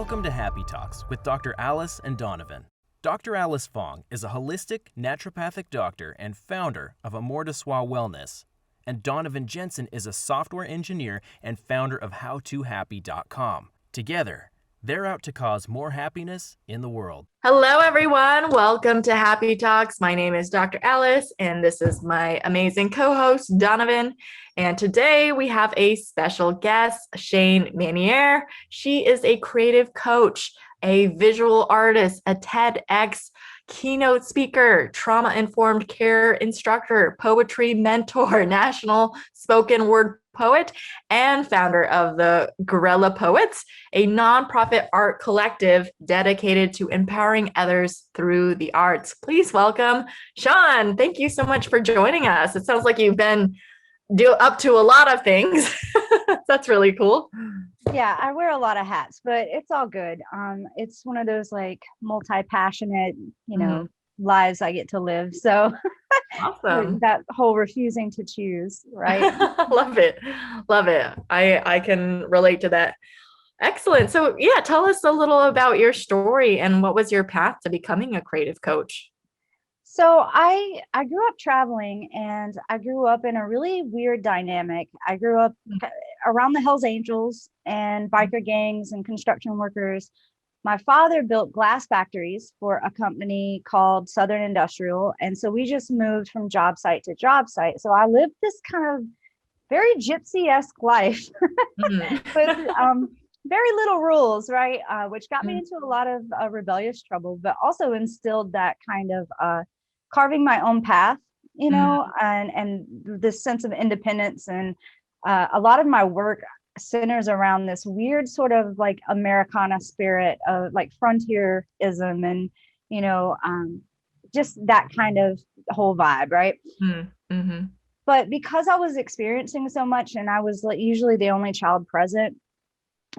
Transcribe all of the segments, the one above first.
Welcome to Happy Talks with Dr. Alice and Donovan. Dr. Alice Fong is a holistic naturopathic doctor and founder of Amor de Soi Wellness. And Donovan Jensen is a software engineer and founder of HowToHappy.com. Together, they're out to cause more happiness in the world. Hello, everyone. Welcome to Happy Talks. My name is Dr. Alice, and this is my amazing co-host, Donovan. And today we have a special guest, Shane Manier. She is a creative coach, a visual artist, a Tedx keynote speaker, trauma-informed care instructor, poetry mentor, national spoken word poet, and founder of the Guerilla Poets, a nonprofit art collective dedicated to empowering others through the arts. Please welcome Sean. Thank you so much for joining us. It sounds like you've been up to a lot of things. That's really cool. Yeah, I wear a lot of hats, but it's all good. It's one of those like multi-passionate, lives I get to live. So awesome. That whole refusing to choose, right? Love it. Love it. I can relate to that. Excellent. So yeah, tell us a little about your story and what was your path to becoming a creative coach? So I grew up traveling, and I grew up in a really weird dynamic. I grew up around the Hells Angels and biker gangs and construction workers. My father built glass factories for a company called Southern Industrial. And so we just moved from job site to job site. So I lived this kind of very gypsy-esque life, with very little rules, right? Which got me into a lot of rebellious trouble, but also instilled that kind of carving my own path, and this sense of independence. And a lot of my work centers around this weird sort of like Americana spirit of like frontierism and, just that kind of whole vibe, right? Mm-hmm. But because I was experiencing so much and I was like usually the only child present,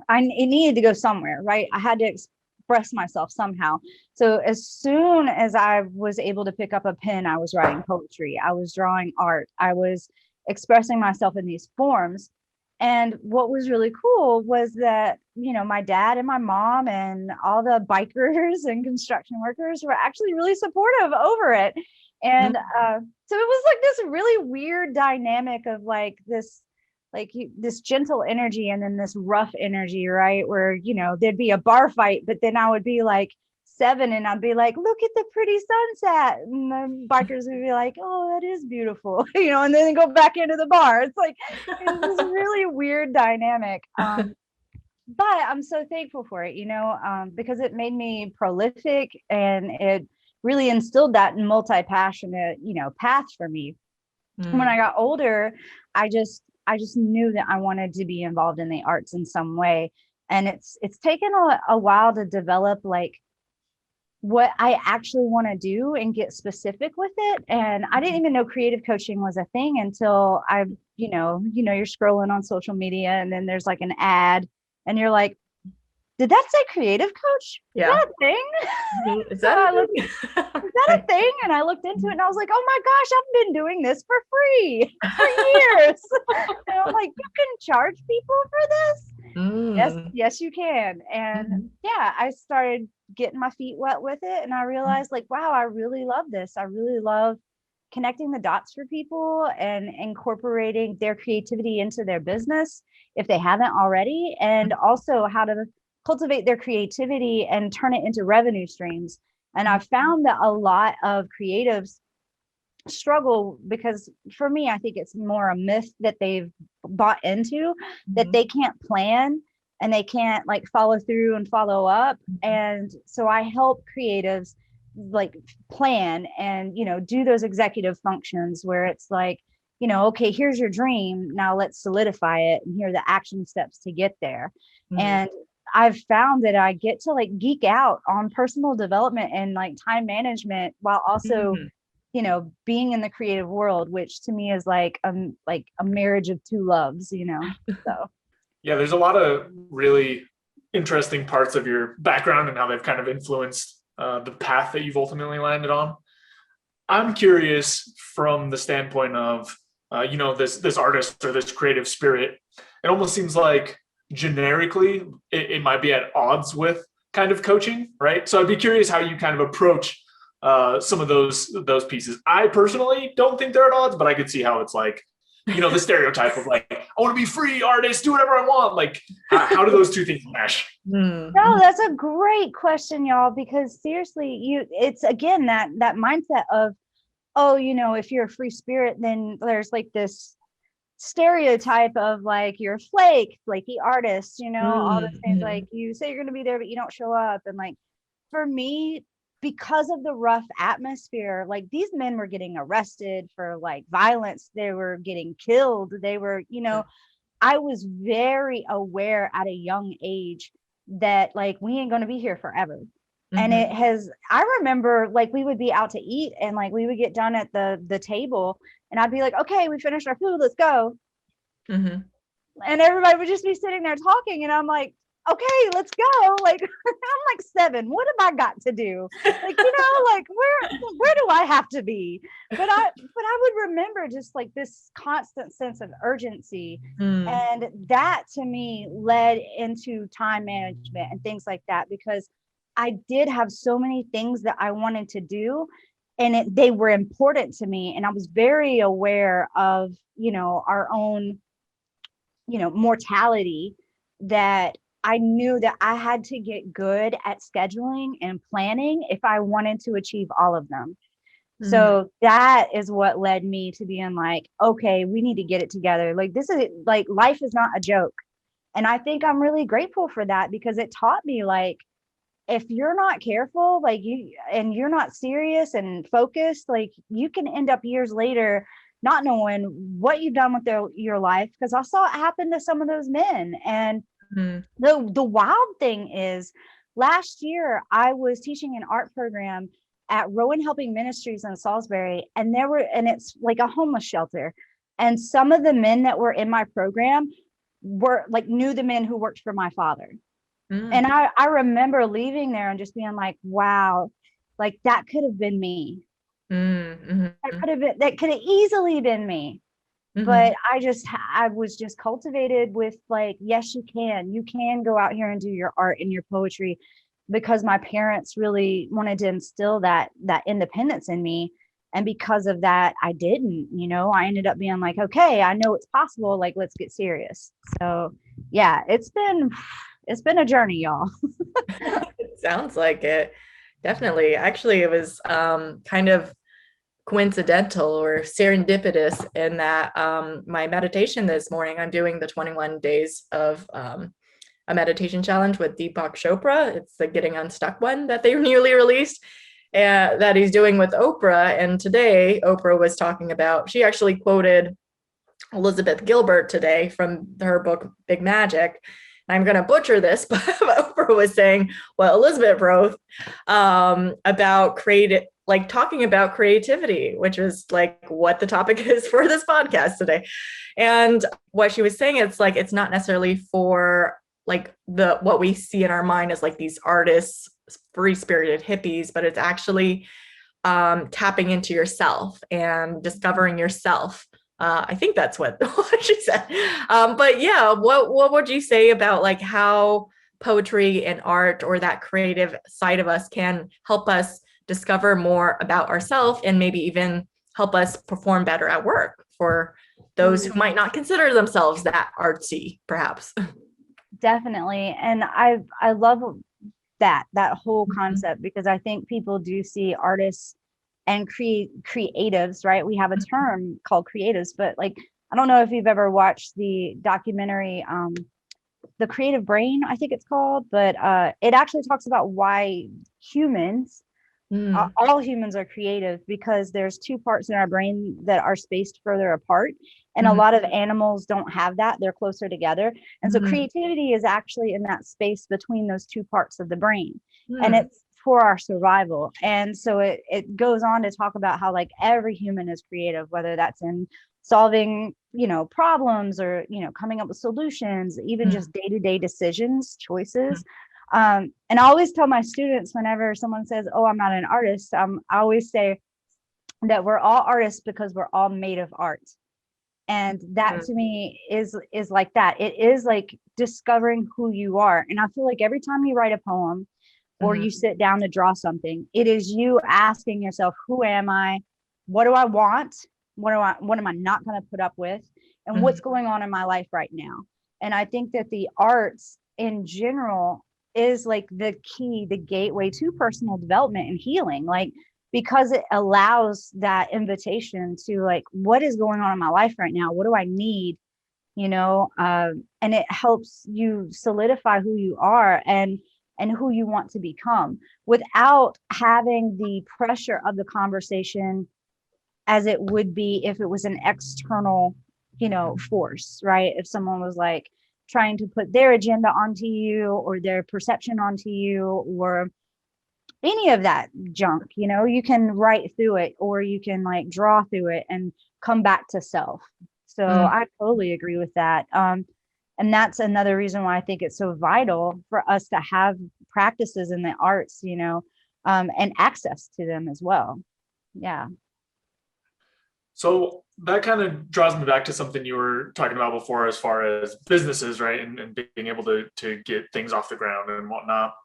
it needed to go somewhere, right? I had to express myself somehow. So as soon as I was able to pick up a pen, I was writing poetry, I was drawing art, I was expressing myself in these forms. And what was really cool was that, my dad and my mom and all the bikers and construction workers were actually really supportive over it. And so it was like this really weird dynamic of like this gentle energy and then this rough energy, right? Where, there'd be a bar fight, but then I would be like 7 and I'd be like, look at the pretty sunset. And the bikers would be like, oh, that is beautiful, and then go back into the bar. It's like, it's this really weird dynamic. But I'm so thankful for it, because it made me prolific and it really instilled that multi-passionate, path for me. When I got older, I just knew that I wanted to be involved in the arts in some way. And it's taken a while to develop like what I actually want to do and get specific with it. And I didn't even know creative coaching was a thing until you're scrolling on social media and then there's like an ad and you're like, did that say creative coach? Yeah. Is that a thing? Is that a thing? And I looked into it and I was like, oh my gosh, I've been doing this for free for years. And I'm like, you can charge people for this? Yes, you can. And I started getting my feet wet with it. And I realized like, wow, I really love this. I really love connecting the dots for people and incorporating their creativity into their business if they haven't already, and also how to cultivate their creativity and turn it into revenue streams. And I've found that a lot of creatives struggle because for me, I think it's more a myth that they've bought into, that they can't plan and they can't like follow through and follow up. And so I help creatives like plan and, do those executive functions where it's like, okay, here's your dream. Now let's solidify it. And here are the action steps to get there. And I've found that I get to like geek out on personal development and like time management while also, being in the creative world, which to me is like a marriage of two loves, so. Yeah, there's a lot of really interesting parts of your background and how they've kind of influenced the path that you've ultimately landed on. I'm curious from the standpoint of, this artist or this creative spirit. It almost seems like generically it might be at odds with kind of coaching, right? So I'd be curious how you kind of approach some of those pieces. I personally don't think they're at odds, but I could see how it's like, the stereotype of like, I want to be free artist, do whatever I want. Like, how do those two things mesh? No, that's a great question, y'all, because seriously, it's again that mindset of, oh, if you're a free spirit, then there's like this stereotype of like you're a flaky artist, all those things, like you say you're going to be there, but you don't show up. And like, for me, because of the rough atmosphere, like these men were getting arrested for like violence. They were getting killed. They were, I was very aware at a young age that like, we ain't going to be here forever. And I remember like we would be out to eat and like we would get done at the table and I'd be like, okay, we finished our food, let's go. And everybody would just be sitting there talking and I'm like, okay, let's go. Like, I'm like 7, what have I got to do? Like, like where do I have to be? But I would remember just like this constant sense of urgency. And that to me led into time management and things like that, because I did have so many things that I wanted to do and they were important to me. And I was very aware of, our own, mortality, that I knew that I had to get good at scheduling and planning if I wanted to achieve all of them. So that is what led me to being like, okay, we need to get it together. Like, this is like, life is not a joke. And I think I'm really grateful for that, because it taught me like, if you're not careful, like you're not serious and focused, like you can end up years later not knowing what you've done with your life. Because I saw it happen to some of those men. And the wild thing is, last year I was teaching an art program at Rowan Helping Ministries in Salisbury, and it's like a homeless shelter. And some of the men that were in my program were like, knew the men who worked for my father. And I remember leaving there and just being like, wow, like that could have been me. That could have easily been me. But I was just cultivated with like, yes, you can go out here and do your art and your poetry, because my parents really wanted to instill that independence in me. And because of that, I didn't, I ended up being like, okay, I know it's possible. Like, let's get serious. So yeah, it's been a journey, y'all. It sounds like it. Definitely. Actually, it was kind of coincidental or serendipitous in that my meditation this morning, I'm doing the 21 days of a meditation challenge with Deepak Chopra. It's the Getting Unstuck one that they newly released, that he's doing with Oprah. And today Oprah was talking about, she actually quoted Elizabeth Gilbert today from her book, Big Magic. I'm going to butcher this, but Oprah was saying what Elizabeth wrote about talking about creativity, which is like what the topic is for this podcast today. And what she was saying, it's like, it's not necessarily for like what we see in our mind as like these artists, free-spirited hippies, but it's actually tapping into yourself and discovering yourself. I think that's what she said. But yeah, what would you say about like how poetry and art, or that creative side of us, can help us discover more about ourselves and maybe even help us perform better at work for those who might not consider themselves that artsy, perhaps? Definitely. And I love that whole concept, because I think people do see artists and creatives, right? We have a term called creatives, but like, I don't know if you've ever watched the documentary, The Creative Brain, I think it's called, but it actually talks about why all humans are creative, because there's 2 parts in our brain that are spaced further apart. And a lot of animals don't have that. They're closer together. And so creativity is actually in that space between those 2 parts of the brain. And it's for our survival. And so it goes on to talk about how like every human is creative, whether that's in solving, problems, or, coming up with solutions, even just day-to-day decisions, choices. And I always tell my students, whenever someone says, oh, I'm not an artist, I always say that we're all artists because we're all made of art. And that to me is like that. It is like discovering who you are. And I feel like every time you write a poem or you sit down to draw something, it is you asking yourself, who am I? What do I want? What am I not going to put up with? And what's going on in my life right now? And I think that the arts in general is like the key, the gateway to personal development and healing, like, because it allows that invitation to like, what is going on in my life right now? What do I need? And it helps you solidify who you are and who you want to become without having the pressure of the conversation as it would be if it was an external, force, right? If someone was like trying to put their agenda onto you or their perception onto you or any of that junk, you can write through it or you can like draw through it and come back to self. So I totally agree with that. And that's another reason why I think it's so vital for us to have practices in the arts, and access to them as well. Yeah. So that kind of draws me back to something you were talking about before, as far as businesses, right? And being able to get things off the ground and whatnot.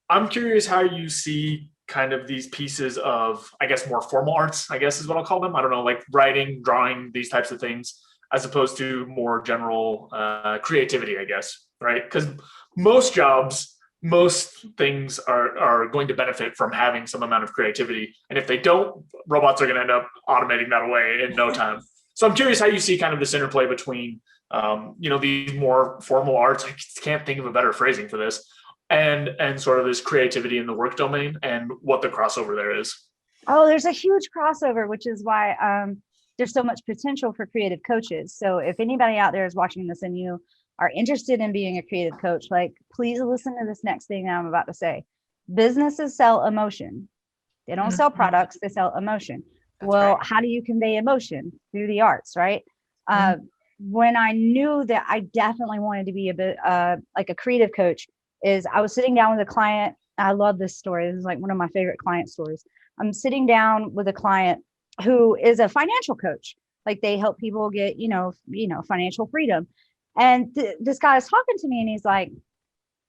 I'm curious how you see kind of these pieces of, I guess, more formal arts, I guess is what I'll call them. I don't know, like writing, drawing, these types of things, as opposed to more general creativity, I guess, right? Because most jobs, most things are going to benefit from having some amount of creativity. And if they don't, robots are going to end up automating that away in no time. So I'm curious how you see kind of this interplay between, these more formal arts, I can't think of a better phrasing for this, and sort of this creativity in the work domain and what the crossover there is. Oh, there's a huge crossover, which is why there's so much potential for creative coaches. So if anybody out there is watching this and you are interested in being a creative coach, like, please listen to this next thing that I'm about to say. Businesses sell emotion. They don't sell products, they sell emotion. That's well, right. How do you convey emotion? Through the arts, right? When I knew that I definitely wanted to be a bit like a creative coach, is I was sitting down with a client. I love this story. This is like one of my favorite client stories. I'm sitting down with a client who is a financial coach. Like, they help people get, financial freedom. And this guy is talking to me and he's like,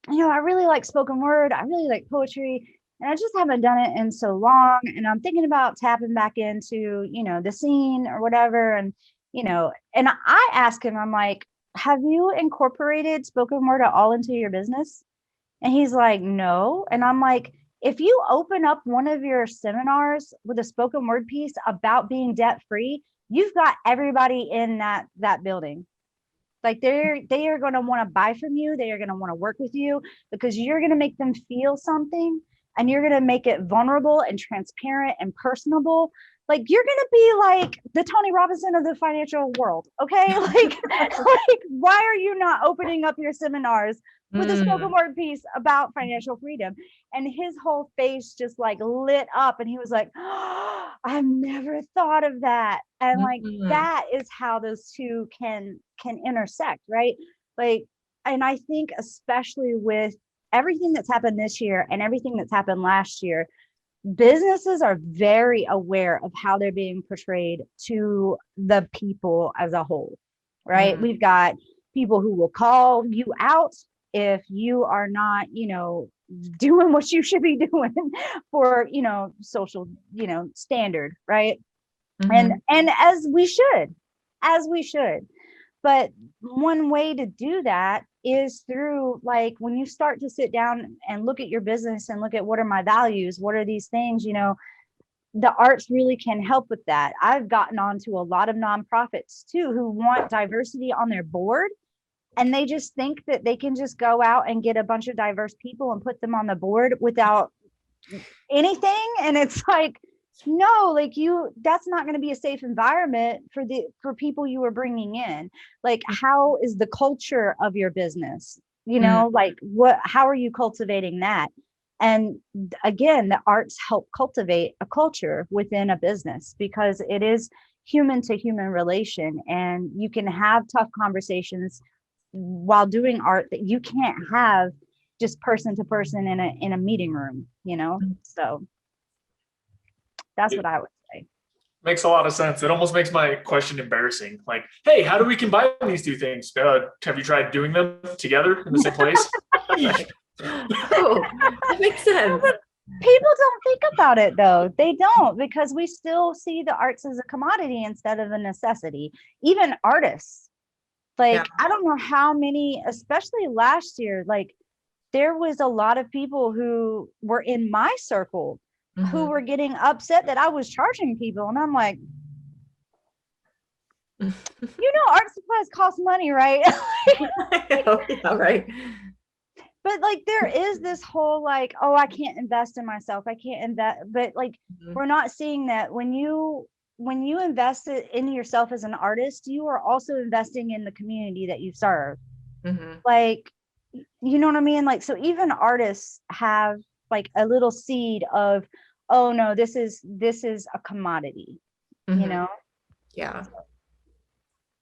I really like spoken word. I really like poetry. And I just haven't done it in so long. And I'm thinking about tapping back into, the scene or whatever. And, and I asked him, I'm like, have you incorporated spoken word at all into your business? And he's like, no. And I'm like, if you open up one of your seminars with a spoken word piece about being debt free, you've got everybody in that building. Like, they are going to want to buy from you. They are going to want to work with you because you're going to make them feel something, and you're going to make it vulnerable and transparent and personable. Like, you're going to be like the Tony Robinson of the financial world. Okay. Like, why are you not opening up your seminars with a spoken word piece about financial freedom? And his whole face just like lit up, and he was like, oh, I've never thought of that. And like, that is how those two can intersect, right? Like, and I think especially with everything that's happened this year and everything that's happened last year, businesses are very aware of how they're being portrayed to the people as a whole, right? We've got people who will call you out if you are not, doing what you should be doing for, social, standard, right? And as we should. But one way to do that is through, like, when you start to sit down and look at your business and look at what are my values, what are these things, the arts really can help with that. I've gotten onto a lot of nonprofits too who want diversity on their board, and they just think that they can just go out and get a bunch of diverse people and put them on the board without anything. And it's like, no, like, that's not going to be a safe environment for people you are bringing in. Like, how is the culture of your business? Like, how are you cultivating that? And again, the arts help cultivate a culture within a business, because it is human to human relation, and you can have tough conversations while doing art that you can't have just person to person in a meeting room, So that's what I would say. Makes a lot of sense. It almost makes my question embarrassing. Like, hey, how do we combine these two things? Have you tried doing them together in the same place? Oh, that makes sense. People don't think about it though. They don't, because we still see the arts as a commodity instead of a necessity. Even artists, like, Yeah. I don't know how many, especially last year, like there was a lot of people who were in my circle who were getting upset that I was charging people. And I'm like, art supplies cost money, right? Yeah, right. But like there is this whole like, oh, I can't invest in myself. I can't invest. But like, we're not seeing that when you invest in yourself as an artist, you are also investing in the community that you serve. Like, you know what I mean? Like, so even artists have like a little seed of, oh no, this is a commodity, you know? Yeah.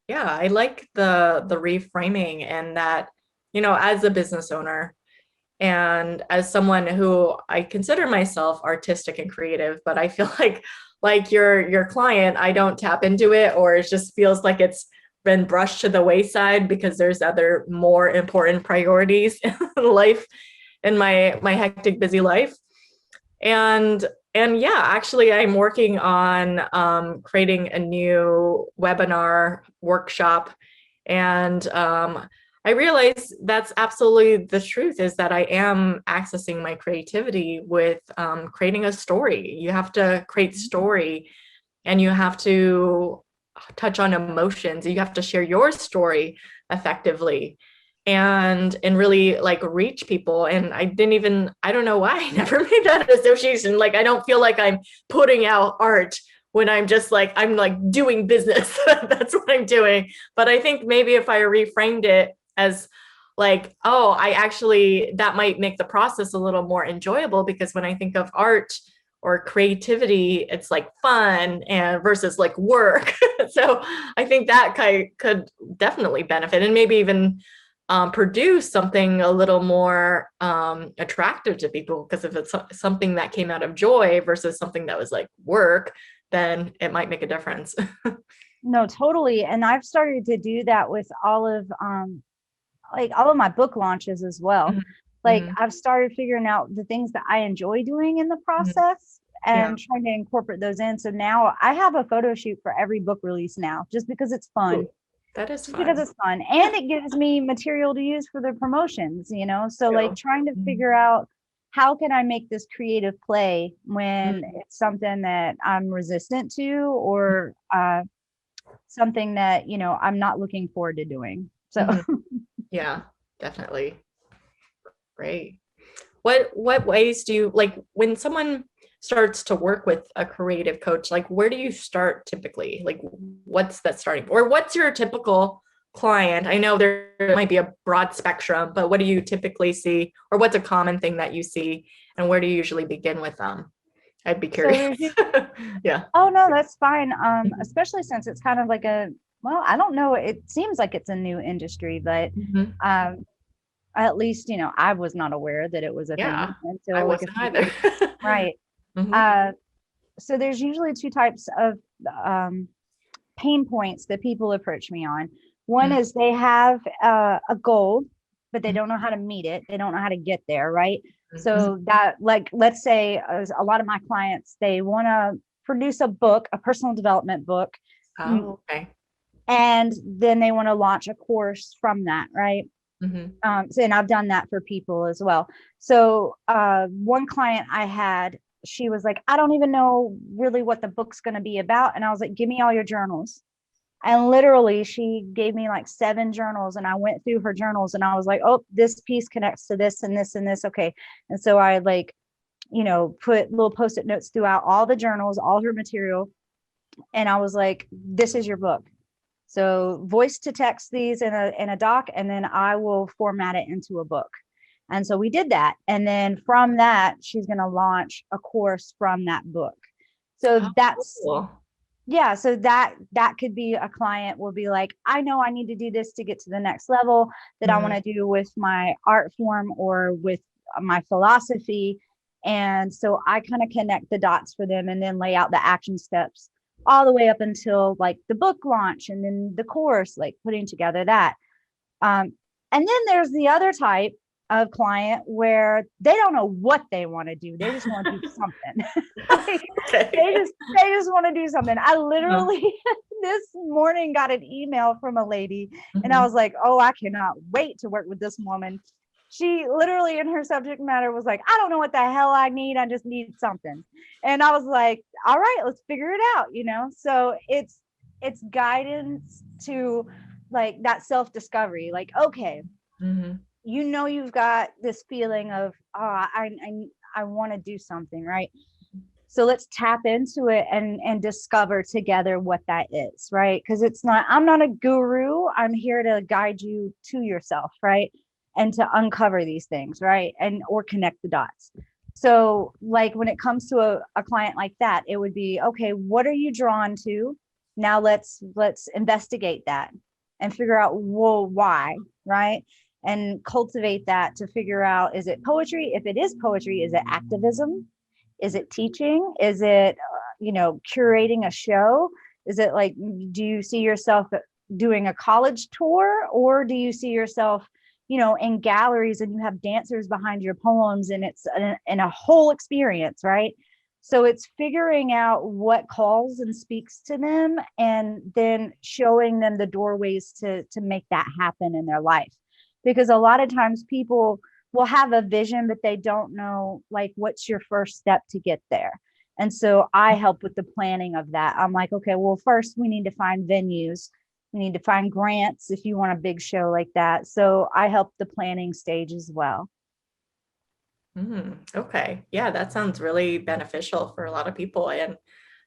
Yeah, I like the reframing, and that, as a business owner and as someone who I consider myself artistic and creative, but I feel like your client, I don't tap into it, or it just feels like it's been brushed to the wayside because there's other more important priorities in life, in my hectic, busy life. And yeah, actually, I'm working on creating a new webinar workshop. And I realize that's absolutely the truth, is that I am accessing my creativity with creating a story. You have to create story, and you have to touch on emotions. You have to share your story effectively and really like reach people. And I don't know why I never made that association. Like, I don't feel like I'm putting out art when I'm just like, I'm like doing business. That's what I'm doing. But I think maybe if I reframed it as like, oh, that might make the process a little more enjoyable, because when I think of art or creativity, it's like fun and versus like work. So I think that could definitely benefit, and maybe even produce something a little more attractive to people, because if it's something that came out of joy versus something that was like work, then it might make a difference. No, totally. And I've started to do that with all of my book launches as well. Like, I've started figuring out the things that I enjoy doing in the process and trying to incorporate those in. So now I have a photo shoot for every book release now, just because it's fun. Ooh, that is fun. Because it's fun, and it gives me material to use for the promotions, so like trying to figure out, how can I make this creative play when it's something that I'm resistant to, or something that I'm not looking forward to doing. So yeah, definitely. Great. What ways do you, like, when someone starts to work with a creative coach, like, where do you start typically? Like, what's that starting, or what's your typical client? I know there might be a broad spectrum, but what do you typically see, or what's a common thing that you see, and where do you usually begin with them? I'd be curious. Yeah. Oh no, that's fine. Especially since it's kind of like I don't know, it seems like it's a new industry, but at least I was not aware that it was a thing until I wasn't either. Right. So there's usually two types of pain points that people approach me on. One is they have a goal, but they don't know how to meet it. They don't know how to get there, right? So that, like, let's say a lot of my clients, they want to produce a book, a personal development book. Oh, okay. And then they want to launch a course from that, right? And I've done that for people as well. So one client I had, she was like, I don't even know really what the book's going to be about. And I was like, give me all your journals. And literally she gave me like 7 journals, and I went through her journals, and I was like, oh, this piece connects to this and this and this. Okay. And so I put little Post-it notes throughout all the journals, all her material. And I was like, this is your book. So voice to text these in a doc, and then I will format it into a book. And so we did that. And then from that, she's going to launch a course from that book. So that's cool. Yeah. So that could be, a client will be like, I know I need to do this to get to the next level that I want to do with my art form or with my philosophy. And so I kind of connect the dots for them, and then lay out the action steps all the way up until like the book launch and then the course, like putting together that. And then there's the other type of client where they don't know what they want to do. They just want to do something. Like, Okay. they just want to do something. I literally this morning got an email from a lady and I was like, oh, I cannot wait to work with this woman. She literally in her subject matter was like, I don't know what the hell I need. I just need something. And I was like, all right, let's figure it out, you know? So it's guidance to like that self-discovery, like, okay, you know, you've got this feeling of, oh, I want to do something, right? So let's tap into it and discover together what that is, right? Because I'm not a guru. I'm here to guide you to yourself, right? And to uncover these things, right? And or connect the dots. So like when it comes to a client like that, it would be, okay, what are you drawn to? Now let's investigate that and figure out, well, why, right? And cultivate that to figure out, is it poetry? If it is poetry, is it activism? Is it teaching? Is it, curating a show? Is it like, do you see yourself doing a college tour, or do you see yourself, in galleries and you have dancers behind your poems and it's in a whole experience, right? So it's figuring out what calls and speaks to them and then showing them the doorways to make that happen in their life. Because a lot of times people will have a vision, but they don't know, like, what's your first step to get there. And so I help with the planning of that. I'm like, okay, well, first we need to find venues. We need to find grants if you want a big show like that. So I help the planning stage as well. Okay. Yeah, that sounds really beneficial for a lot of people. And I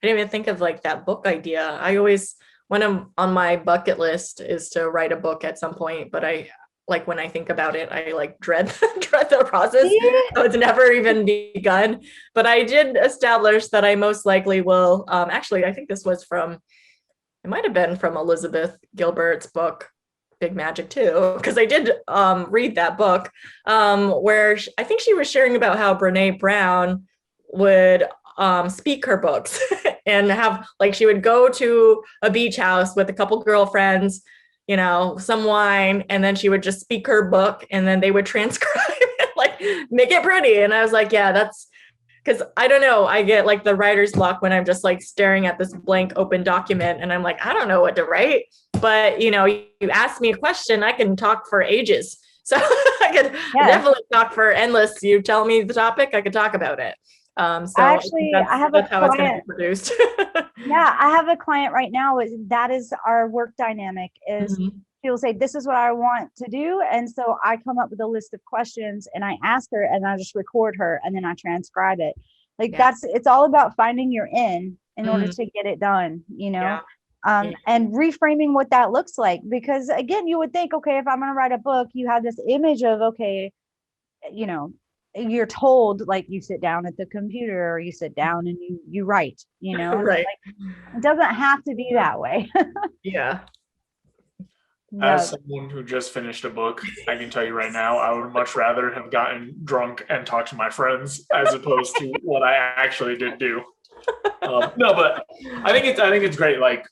didn't even think of like that book idea. I always, when I'm on my bucket list is to write a book at some point, but when I think about it, I like dread the process. So it's never even begun. But I did establish that I most likely will, actually, I think this was it might have been from Elizabeth Gilbert's book, Big Magic too, because I did read that book where I think she was sharing about how Brene Brown would speak her books and have, like, she would go to a beach house with a couple girlfriends, some wine, and then she would just speak her book and then they would transcribe it, like make it pretty. And I was like, yeah, that's because I don't know, I get like the writer's block when I'm just like staring at this blank open document and I'm like, I don't know what to write. But, you ask me a question, I can talk for ages. So I could definitely talk for endless. You tell me the topic, I could talk about it. So actually, I have a how it's going to client. be produced. Yeah, I have a client right now. That is our work dynamic. Is she'll say, "This is what I want to do," and so I come up with a list of questions and I ask her, and I just record her, and then I transcribe it. Like it's all about finding your in order to get it done. And reframing what that looks like, because again, you would think, okay, if I'm going to write a book, you have this image of, okay, you're told, like, you sit down at the computer or you sit down and you write, right. Like, it doesn't have to be that way. Yeah. As someone who just finished a book, I can tell you right now, I would much rather have gotten drunk and talked to my friends as opposed to what I actually did do. No, but I think it's great. Like,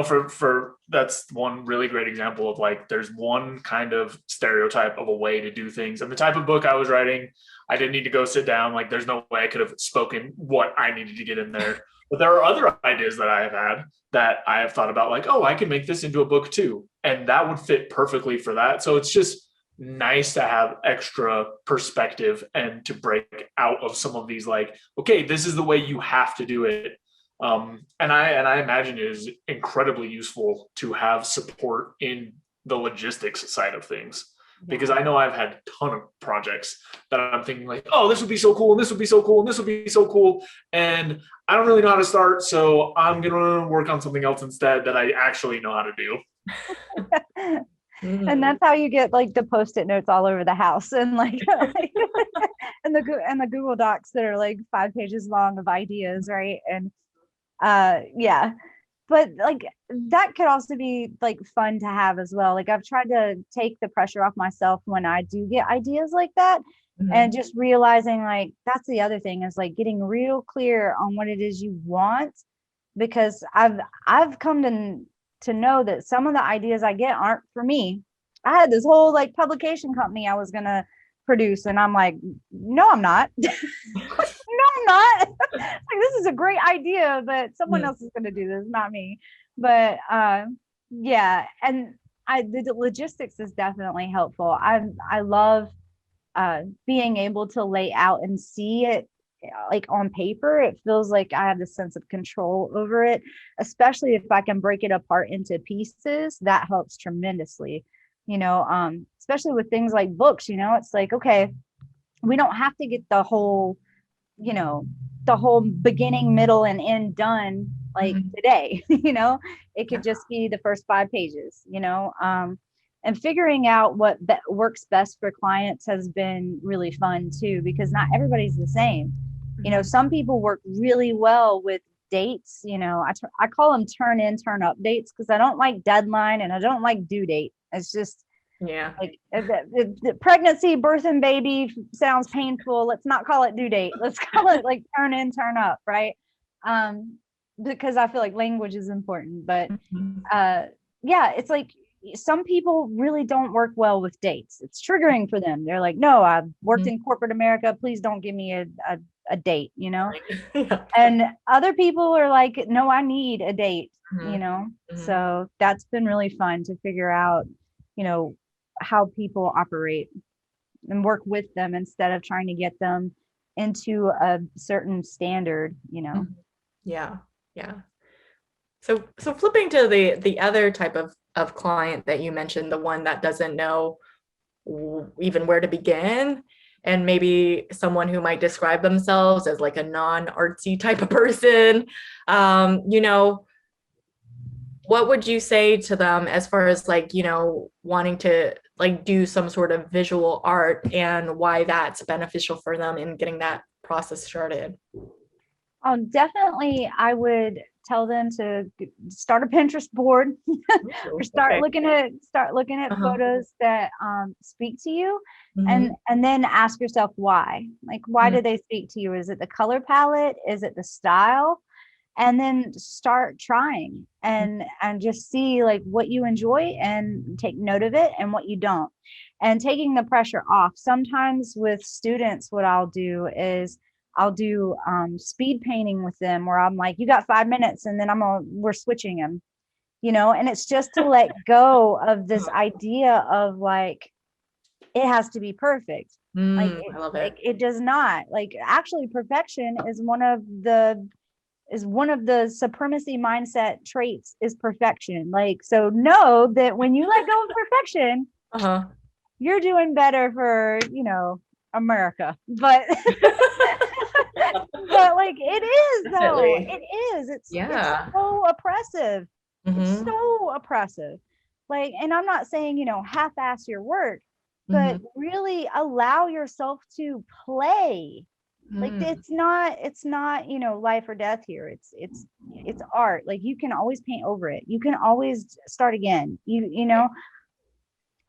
for that's one really great example of, like, there's one kind of stereotype of a way to do things. And the type of book I was writing, I didn't need to go sit down. Like, there's no way I could have spoken what I needed to get in there. But there are other ideas that I have had that I have thought about, like, oh, I can make this into a book too. And that would fit perfectly for that. So it's just nice to have extra perspective and to break out of some of these, like, okay, this is the way you have to do it. And I imagine it is incredibly useful to have support in the logistics side of things, because I know I've had a ton of projects that I'm thinking, like, oh, this would be so cool, and this would be so cool, and this would be so cool, and I don't really know how to start, so I'm gonna work on something else instead that I actually know how to do. And that's how you get, like, the Post-it notes all over the house, and like and the Google Docs that are like 5 pages long of ideas, right? And but like that could also be like fun to have as well. Like, I've tried to take the pressure off myself when I do get ideas like that, and just realizing, like, that's the other thing, is like getting real clear on what it is you want because I've come to know that some of the ideas I get aren't for me. I had this whole like publication company I was gonna produce, and I'm like, no, I'm not. No, I'm not. Like, this is a great idea, but someone else is gonna do this, not me. But yeah, and the logistics is definitely helpful. I love being able to lay out and see it like on paper. It feels like I have this sense of control over it, especially if I can break it apart into pieces. That helps tremendously, especially with things like books. It's like, okay, we don't have to get the whole beginning, middle, and end done like today. It could just be the first 5 pages, and figuring out what works best for clients has been really fun too, because not everybody's the same. Some people work really well with dates. I call them turn in, turn up dates, because I don't like deadline and I don't like due date. It's just like the pregnancy, birth, and baby sounds painful. Let's not call it due date. Let's call it like turn in, turn up, right? Because I feel like language is important. But it's like some people really don't work well with dates. It's triggering for them. They're like, no, I've worked in corporate America. Please don't give me a date, And other people are like, no, I need a date, So that's been really fun to figure out, how people operate and work with them instead of trying to get them into a certain standard, Yeah. So flipping to the other type of client that you mentioned, the one that doesn't know even where to begin, and maybe someone who might describe themselves as like a non-artsy type of person, what would you say to them as far as like, wanting to like do some sort of visual art, and why that's beneficial for them in getting that process started? Definitely, I would tell them to start a Pinterest board or start looking at photos that speak to you, and then ask yourself why. Like, why do they speak to you? Is it the color palette? Is it the style? And then start trying and just see like what you enjoy and take note of it, and what you don't, and taking the pressure off. Sometimes with students, what I'll do is I'll do speed painting with them, where I'm like, you got 5 minutes, and then we're switching them, and it's just to let go of this idea of like, it has to be perfect. I love it. It does not. Like, actually, perfection is one of the supremacy mindset traits, is perfection. Like, so know that when you let go of perfection, you're doing better for, America. But but like, it is though. Definitely. It is. It's so oppressive. It's so oppressive. Like, and I'm not saying, half-ass your work, but really allow yourself to play. Like, it's not life or death here. It's art. Like, you can always paint over it. You can always start again.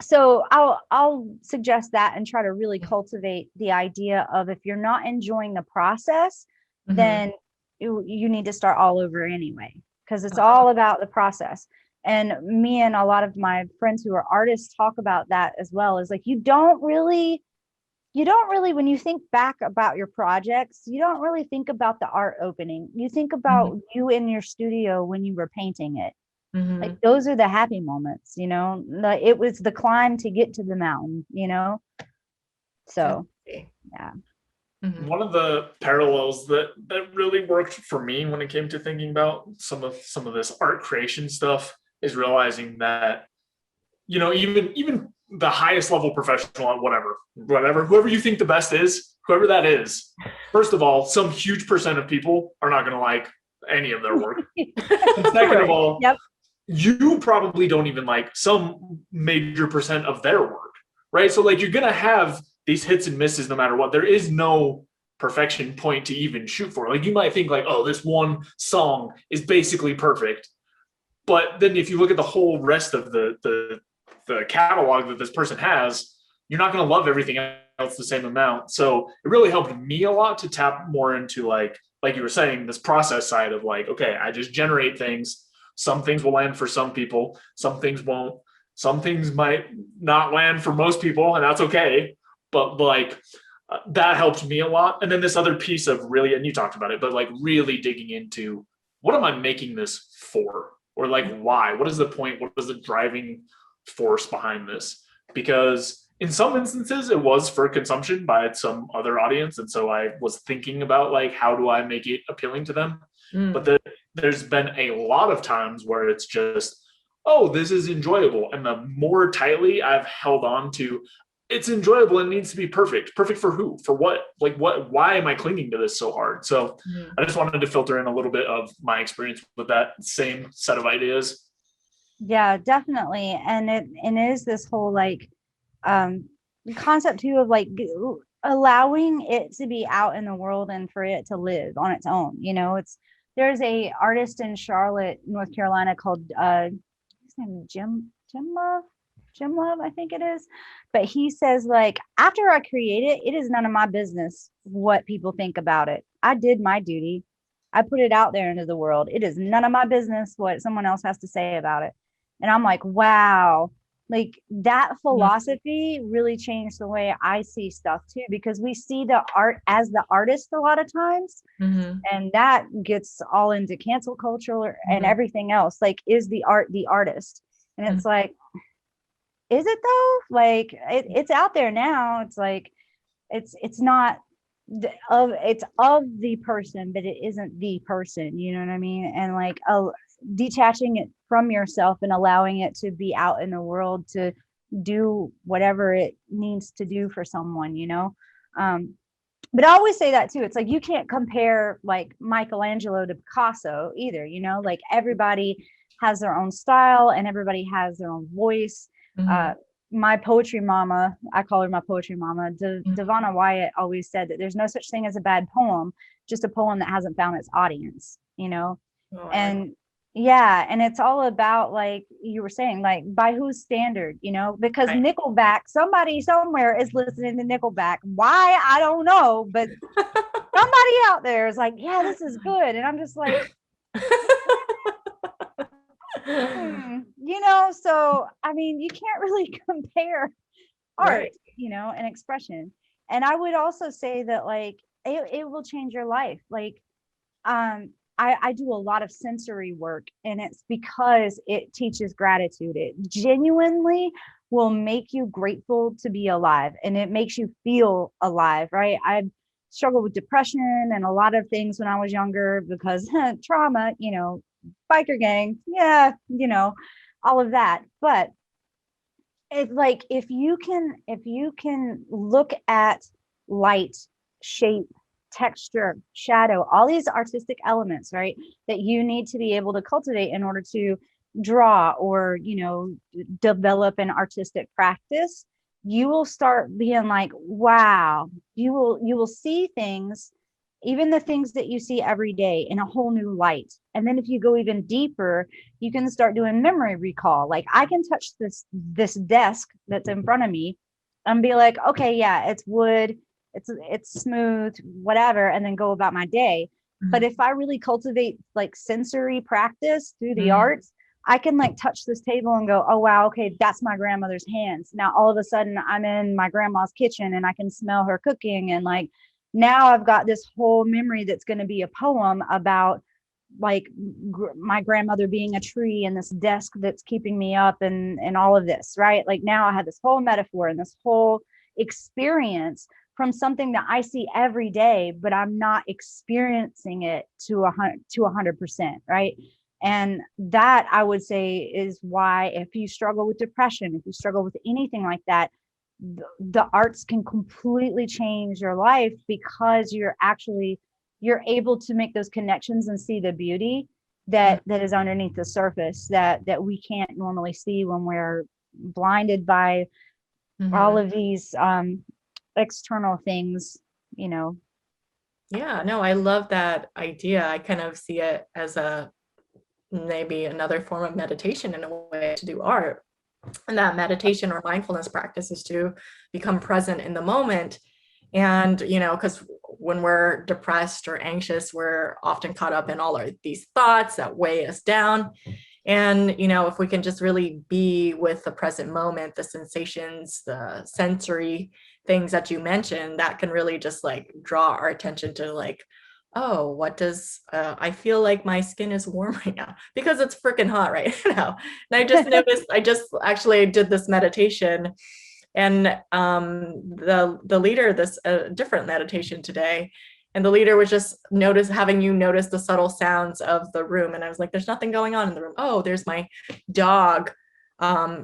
So I'll suggest that, and try to really cultivate the idea of, if you're not enjoying the process, then you need to start all over anyway, because it's all about the process. And me and a lot of my friends who are artists talk about that as well. Is like, you don't really, when you think back about your projects, you don't really think about the art opening. You think about you in your studio when you were painting it. Like, those are the happy moments, it was the climb to get to the mountain, so yeah. One of the parallels that really worked for me when it came to thinking about some of this art creation stuff is realizing that, even the highest level professional, whatever, whoever you think the best is, whoever that is, first of all, some huge percent of people are not going to like any of their work. And second of all, you probably don't even like some major percent of their work, right? So like, you're going to have these hits and misses no matter what. There is no perfection point to even shoot for. Like, you might think like, oh, this one song is basically perfect. But then if you look at the whole rest of the catalog that this person has, you're not going to love everything else the same amount. So it really helped me a lot to tap more into like like you were saying, this process side of like, okay, I just generate things. Some things will land for some people, some things won't. Some things might not land for most people, and that's okay. But like that helped me a lot. And then this other piece of really, and you talked about it, but like really digging into what am I making this for? Or like why? What is the point? What is the driving force behind this? Because in some instances it was for consumption by some other audience. And so I was thinking about like, how do I make it appealing to them? But there's been a lot of times where it's just, oh, this is enjoyable. And the more tightly I've held on to, it's enjoyable and needs to be perfect. Perfect for who? For what? Like what? Why am I clinging to this so hard? So I just wanted to filter in a little bit of my experience with that same set of ideas. Yeah, definitely. And it is this whole like concept too of like allowing it to be out in the world and for it to live on its own. You know, there's a artist in Charlotte, North Carolina called his name is Jim Love, I think it is. But he says, like, after I create it, it is none of my business what people think about it. I did my duty. I put it out there into the world. It is none of my business what someone else has to say about it. And I'm like, wow, like that philosophy really changed the way I see stuff too, because we see the art as the artist a lot of times. And that gets all into cancel culture and everything else. Like, is the art the artist? And it's like, is it though? Like it's out there now. It's like, it's not it's of the person, but it isn't the person, you know what I mean? And like detaching it from yourself and allowing it to be out in the world to do whatever it needs to do for someone, you know? But I always say that too. It's like, you can't compare like Michelangelo to Picasso either, you know, like everybody has their own style and everybody has their own voice. My poetry mama, I call her my poetry mama, Devonna Wyatt always said that there's no such thing as a bad poem, just a poem that hasn't found its audience, you know? And yeah, and it's all about, like you were saying, like by whose standard, you know, because Nickelback, somebody somewhere is listening to Nickelback. Why? I don't know, but somebody out there is like, yeah, this is good. And I'm just like, you know, so I mean, you can't really compare art, you know, and expression. And I would also say that like it will change your life. Like I do a lot of sensory work, and it's because it teaches gratitude. It genuinely will make you grateful to be alive, and it makes you feel alive, right? I struggled with depression and a lot of things when I was younger because trauma, you know, biker gang, yeah, you know, all of that. But it's like, if you can look at light, shape, texture, shadow, all these artistic elements, right, that you need to be able to cultivate in order to draw or, you know, develop an artistic practice, you will start being like, wow, you will see things, even the things that you see every day, in a whole new light. And then if you go even deeper, you can start doing memory recall. Like, I can touch this desk that's in front of me and be like, okay, yeah, it's wood, it's smooth, whatever, and then go about my day. But if I really cultivate like sensory practice through the arts, I can like touch this table and go, oh wow, okay, that's my grandmother's hands. Now all of a sudden I'm in my grandma's kitchen and I can smell her cooking, and like now I've got this whole memory that's going to be a poem about like my grandmother being a tree and this desk that's keeping me up and all of this, right? Like now I have this whole metaphor and this whole experience from something that I see every day, but I'm not experiencing it to 100%, right? And that, I would say, is why if you struggle with depression, if you struggle with anything like that, the arts can completely change your life, because you're able to make those connections and see the beauty that is underneath the surface that we can't normally see when we're blinded by all of these external things, you know. Yeah, no, I love that idea. I kind of see it as maybe another form of meditation in a way to do art. And that meditation or mindfulness practice is to become present in the moment. And, you know, because when we're depressed or anxious, we're often caught up in all of these thoughts that weigh us down. And, if we can just really be with the present moment, the sensations, the sensory things that you mentioned, that can really just like draw our attention to like, oh, what does, I feel like my skin is warm right now because it's freaking hot right now. And I just noticed, I just actually did this meditation, and the leader, this different meditation today, and the leader was just having you notice the subtle sounds of the room. And I was like, there's nothing going on in the room. Oh, there's my dog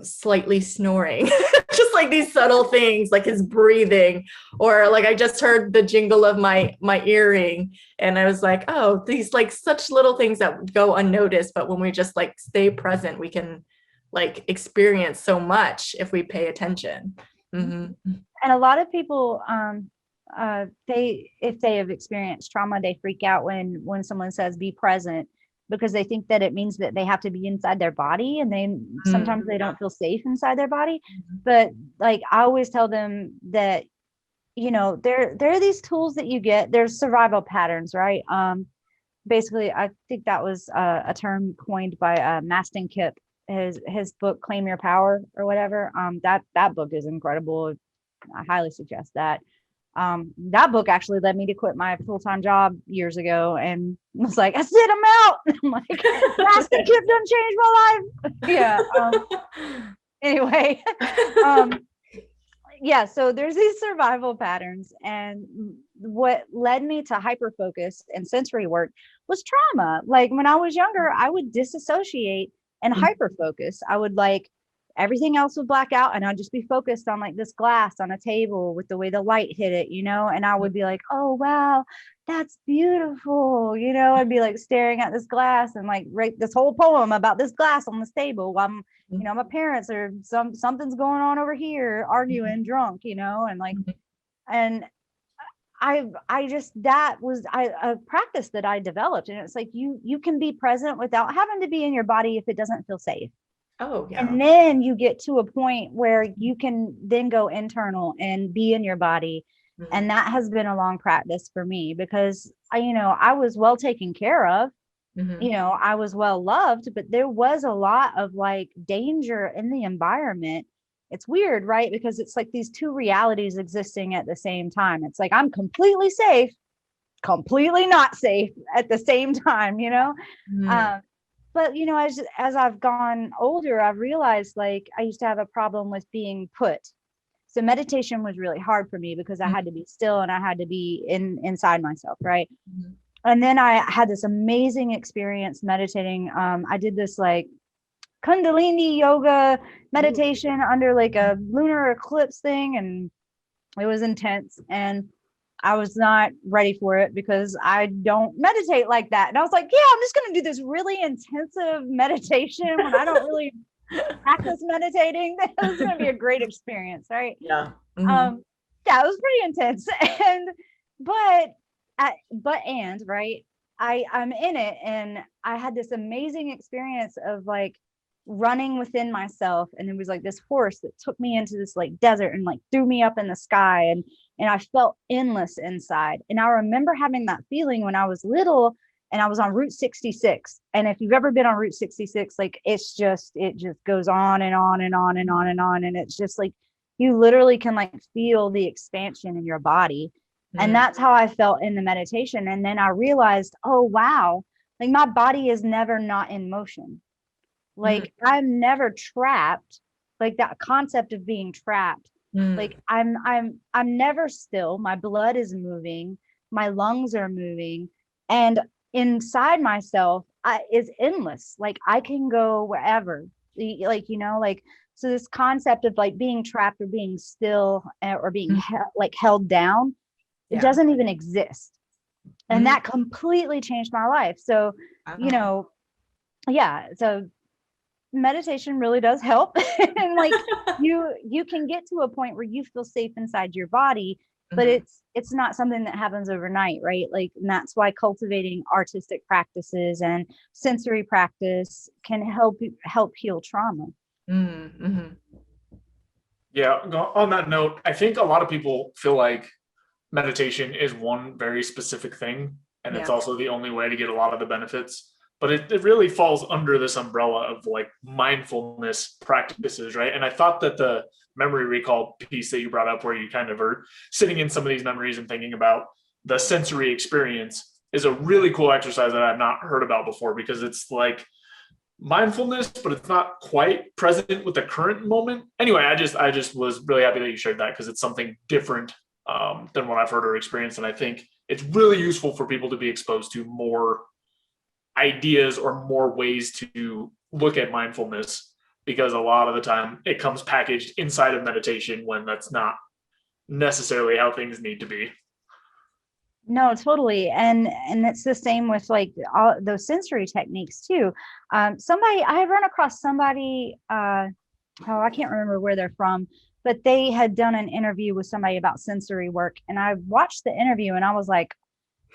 slightly snoring. Just like these subtle things, like his breathing, or like I just heard the jingle of my earring, and I was like, oh, these like such little things that go unnoticed, but when we just like stay present, we can like experience so much if we pay attention. And a lot of people, if they have experienced trauma, they freak out when someone says be present, because they think that it means that they have to be inside their body, and sometimes they don't feel safe inside their body. But like I always tell them that, there are these tools that you get. There's survival patterns, right? Basically, I think that was a term coined by Maston Kipp. His book Claim Your Power or whatever. That book is incredible. I highly suggest that. That book actually led me to quit my full-time job years ago, and was like, I said I'm out. I'm like, Maston Kipp done changed my life. Yeah. Anyway, yeah. So there's these survival patterns, and what led me to hyperfocus and sensory work was trauma. Like when I was younger, I would disassociate and hyperfocus. I would like everything else would black out, and I'd just be focused on like this glass on a table with the way the light hit it, and I would be like, oh wow, that's beautiful. I'd be like staring at this glass and like write this whole poem about this glass on this table while my parents or something's going on over here arguing drunk, and like, and I just, that was a practice that I developed. And it's like, you can be present without having to be in your body if it doesn't feel safe. Oh, yeah. And then you get to a point where you can then go internal and be in your body. And that has been a long practice for me, because I was well taken care of, I was well loved, but there was a lot of like danger in the environment. It's weird, right? Because it's like these two realities existing at the same time. It's like I'm completely safe, completely not safe at the same time, but as I've gone older, I've realized like I used to have a problem with being put. So meditation was really hard for me because I had to be still and I had to be inside myself, right? And then I had this amazing experience meditating. I did this like Kundalini yoga meditation under like a lunar eclipse thing, and it was intense, and I was not ready for it because I don't meditate like that. And I was like, yeah, I'm just going to do this really intensive meditation when I don't really practice meditating. This is going to be a great experience, right? Yeah. Yeah, it was pretty intense. Right, I'm in it, and I had this amazing experience of like running within myself, and it was like this horse that took me into this like desert and like threw me up in the sky, and I felt endless inside. And I remember having that feeling when I was little, and I was on Route 66. And if you've ever been on Route 66, like it just goes on and on and on and on and on, and it's just like you literally can like feel the expansion in your body. And that's how I felt in the meditation. And then I realized, oh wow, like my body is never not in motion. Like I'm never trapped. Like that concept of being trapped. Like I'm never still. My blood is moving, my lungs are moving, and inside myself is endless. Like I can go wherever. Like so this concept of like being trapped or being still or being held down, it doesn't even exist. And that completely changed my life. So so meditation really does help. And like you can get to a point where you feel safe inside your body, but it's not something that happens overnight, right? Like, and that's why cultivating artistic practices and sensory practice can help heal trauma. Yeah, on that note, I think a lot of people feel like meditation is one very specific thing, and it's Yeah. also the only way to get a lot of the benefits. But it really falls under this umbrella of like mindfulness practices, right? And I thought that the memory recall piece that you brought up, where you kind of are sitting in some of these memories and thinking about the sensory experience, is a really cool exercise that I've not heard about before, because it's like mindfulness, but it's not quite present with the current moment. Anyway, I just was really happy that you shared that, because it's something different than what I've heard or experienced. And I think it's really useful for people to be exposed to more ideas or more ways to look at mindfulness, because a lot of the time it comes packaged inside of meditation when that's not necessarily how things need to be. No, totally. And it's the same with like all those sensory techniques too. I had run across somebody, I can't remember where they're from, but they had done an interview with somebody about sensory work. And I watched the interview and I was like,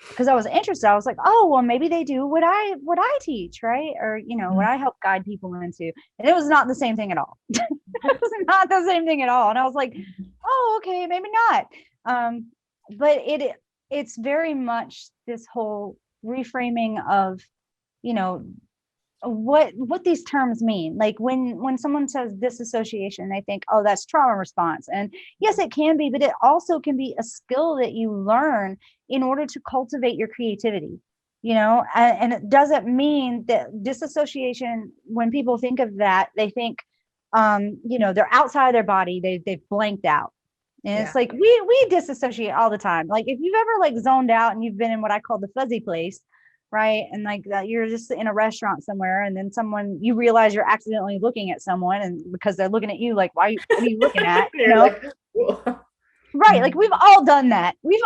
because I was interested, I was like, oh, well, maybe they do what I teach, right? Or, what I help guide people into. And it was not the same thing at all. It was not the same thing at all. And I was like, oh, okay, maybe not. But it's very much this whole reframing of, what these terms mean. Like when someone says disassociation, they think, oh, that's trauma response. And yes, it can be, but it also can be a skill that you learn in order to cultivate your creativity, and it doesn't mean that disassociation, when people think of that, they think, they're outside of their body, they've blanked out. And it's like, we disassociate all the time. Like if you've ever like zoned out and you've been in what I call the fuzzy place, right? And like that, you're just in a restaurant somewhere, and then you realize you're accidentally looking at someone, and because they're looking at you, like, what are you looking at? Like, right? Like we've all done that. We've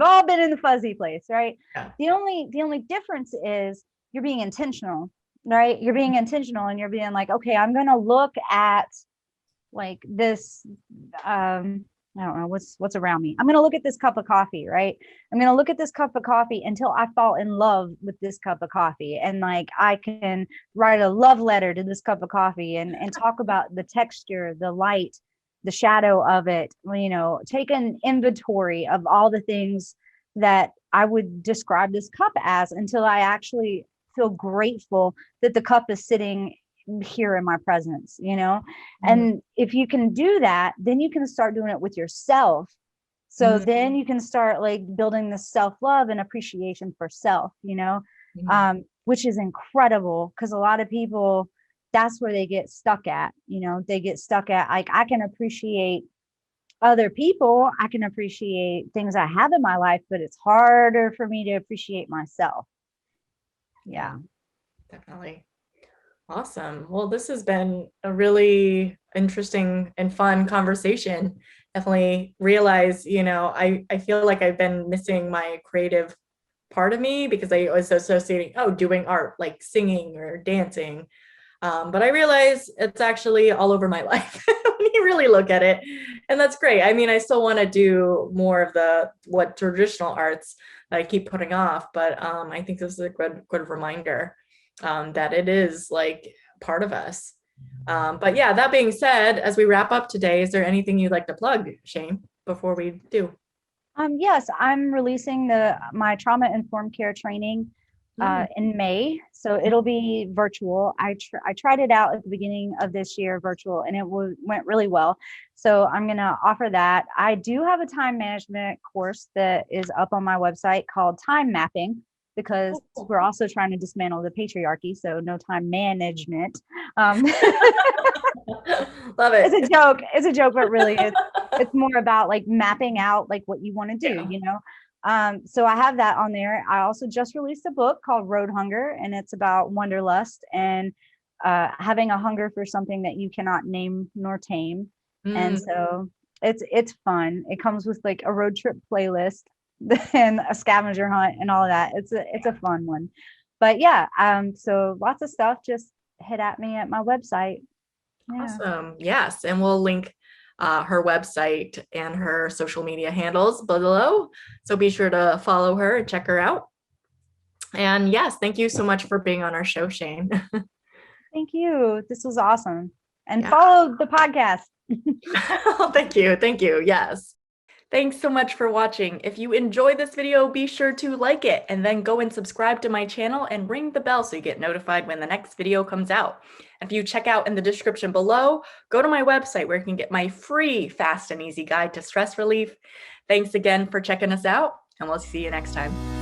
all been in the fuzzy place, right? Yeah. The only difference is you're being intentional, right? You're being intentional, and you're being like, okay, I'm gonna look at like this. I don't know what's around me. I'm going to look at this cup of coffee, right? I'm going to look at this cup of coffee until I fall in love with this cup of coffee. And like, I can write a love letter to this cup of coffee and talk about the texture, the light, the shadow of it, take an inventory of all the things that I would describe this cup as, until I actually feel grateful that the cup is sitting here in my presence, and if you can do that, then you can start doing it with yourself. So then you can start like building this self-love and appreciation for self, which is incredible, because a lot of people, that's where they get stuck at. They get stuck at like, I can appreciate other people, I can appreciate things I have in my life, but it's harder for me to appreciate myself. Yeah, definitely. Awesome. Well, this has been a really interesting and fun conversation. Definitely realize, I feel like I've been missing my creative part of me, because I was associating, doing art, like singing or dancing. But I realize it's actually all over my life when you really look at it. And that's great. I mean, I still want to do more of what traditional arts that I keep putting off, but I think this is a good reminder that it is like part of us. But yeah, that being said, as we wrap up today, is there anything you'd like to plug, Shane, before we do? Yes, I'm releasing my trauma informed care training in May. So it'll be virtual. I tried it out at the beginning of this year, virtual, and it went really well. So I'm going to offer that. I do have a time management course that is up on my website called Time Mapping, because we're also trying to dismantle the patriarchy. So no time management. Love it. It's a joke, but really it's more about like mapping out like what you want to do, So I have that on there. I also just released a book called Road Hunger, and it's about wanderlust and having a hunger for something that you cannot name nor tame. And so it's fun. It comes with like a road trip playlist and a scavenger hunt and all of that. It's a fun one. But yeah, so lots of stuff. Just hit at me at my website. Yeah. Awesome. Yes, and we'll link her website and her social media handles below. So be sure to follow her and check her out. And yes, thank you so much for being on our show, Shane. Thank you. This was awesome. And follow the podcast. Thank you. Yes. Thanks so much for watching. If you enjoyed this video, be sure to like it and then go and subscribe to my channel and ring the bell so you get notified when the next video comes out. If you check out in the description below, go to my website where you can get my free fast and easy guide to stress relief. Thanks again for checking us out, and we'll see you next time.